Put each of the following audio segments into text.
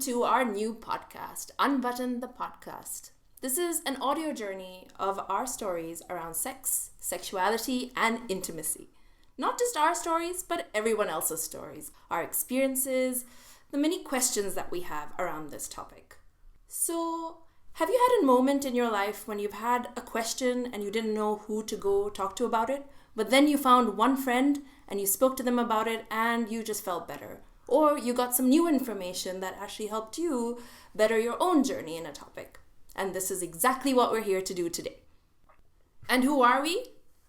to our new podcast, Unbuttoned the Podcast. This is an audio journey of our stories around sex, sexuality, and intimacy. Not just our stories, but everyone else's stories, our experiences, the many questions that we have around this topic. So, have you had a moment in your life when you've had a question and you didn't know who to go talk to about it, but then you found one friend and you spoke to them about it and you just felt better? Or you got some new information that actually helped you better your own journey in a topic. And this is exactly what we're here to do today. And who are we?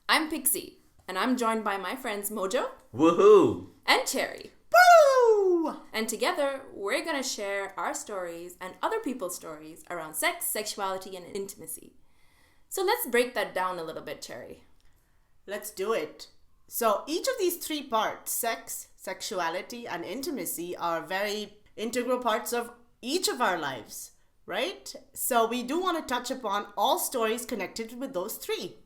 I'm Pixie, and I'm joined by my friends Mojo. Woohoo! And Cherry. Woo! And together, we're going to share our stories and other people's stories around sex, sexuality, and intimacy. So let's break that down a little bit, Cherry. Let's do it. So each of these three parts, sex, sexuality, and intimacy, are very integral parts of each of our lives, right? So we do want to touch upon all stories connected with those three.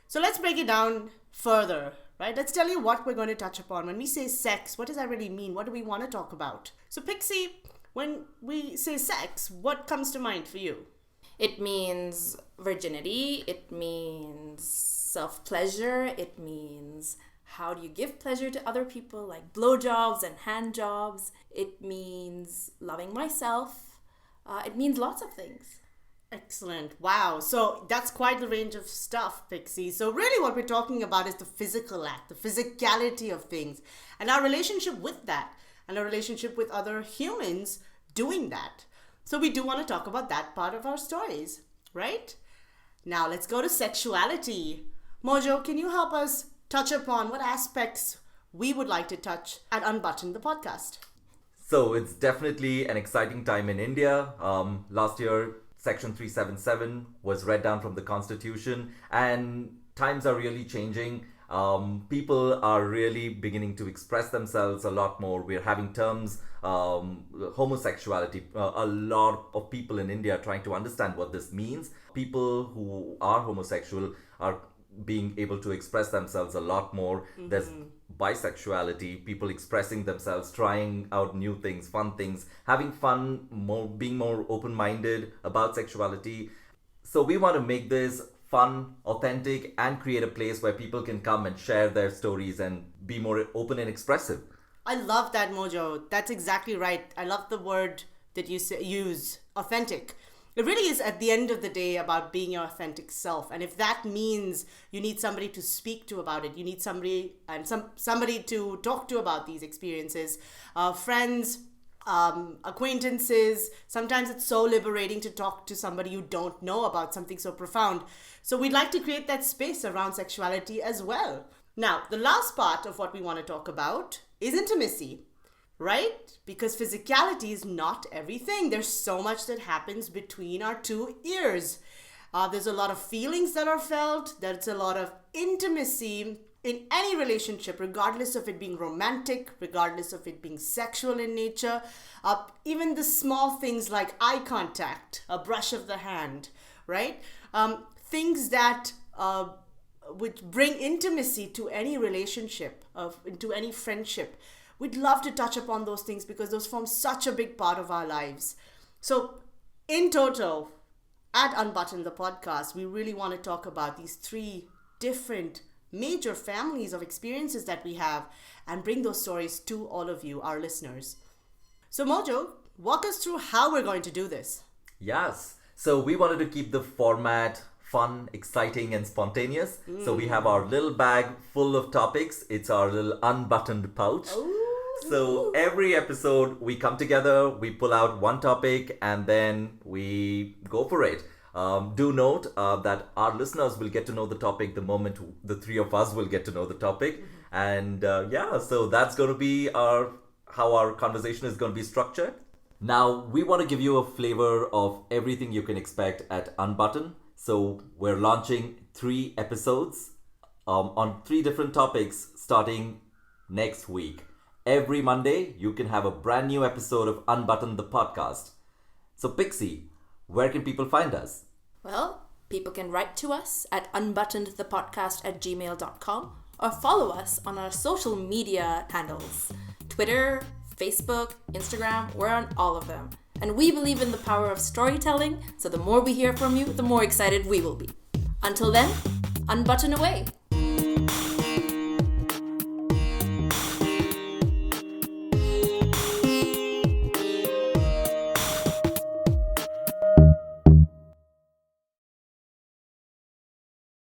So let's break it down further, right? Let's tell you what we're going to touch upon. When we say sex, what does that really mean? What do we want to talk about? So Pixie, when we say sex, what comes to mind for you? It means virginity. It means self-pleasure. It means how do you give pleasure to other people, like blowjobs and hand jobs. It means loving myself. It means lots of things. Excellent. Wow. So that's quite the range of stuff, Pixie. So really what we're talking about is the physical act, the physicality of things, and our relationship with that, and our relationship with other humans doing that. So we do want to talk about that part of our stories, right? Now let's go to sexuality. Mojo, can you help us touch upon what aspects we would like to touch at Unbuttoned the Podcast? So it's definitely an exciting time in India. Last year, Section 377 was read down from the Constitution, and times are really changing. People are really beginning to express themselves a lot more. We're having terms, homosexuality. A lot of people in India are trying to understand what this means. People who are homosexual are being able to express themselves a lot more. Mm-hmm. There's bisexuality, people expressing themselves, trying out new things, fun things, having fun, being more open-minded about sexuality. So we want to make this fun, authentic, and create a place where people can come and share their stories and be more open and expressive. I love that, Mojo. That's exactly right. I love the word that you use, authentic. It really is, at the end of the day, about being your authentic self. And if that means you need somebody to speak to about it, you need somebody to talk to about these experiences, friends, acquaintances. Sometimes it's so liberating to talk to somebody you don't know about something so profound. So we'd like to create that space around sexuality as well. Now, the last part of what we want to talk about is intimacy. Right? Because physicality is not everything. There's so much that happens between our two ears. There's a lot of feelings that are felt. There's a lot of intimacy in any relationship, regardless of it being romantic, regardless of it being sexual in nature. Even the small things like eye contact, a brush of the hand, right? Things that would bring intimacy to any relationship, into any friendship. We'd love to touch upon those things because those form such a big part of our lives. So in total, at Unbuttoned the Podcast, we really want to talk about these three different major families of experiences that we have and bring those stories to all of you, our listeners. So Mojo, walk us through how we're going to do this. Yes. So we wanted to keep the format fun, exciting, and spontaneous. So we have our little bag full of topics. It's our little unbuttoned pouch. Ooh. So every episode we come together, we pull out one topic, and then we go for it. Do note that our listeners will get to know the topic the moment the three of us will get to know the topic. And so that's going to be how our conversation is going to be structured. Now, we want to give you a flavor of everything you can expect at Unbuttoned. So we're launching 3 episodes on 3 different topics starting next week. Every Monday, you can have a brand new episode of Unbuttoned the Podcast. So Pixie, where can people find us? Well, people can write to us at unbuttonedthepodcast@gmail.com or follow us on our social media handles. Twitter, Facebook, Instagram, we're on all of them. And we believe in the power of storytelling, so the more we hear from you, the more excited we will be. Until then, unbutton away.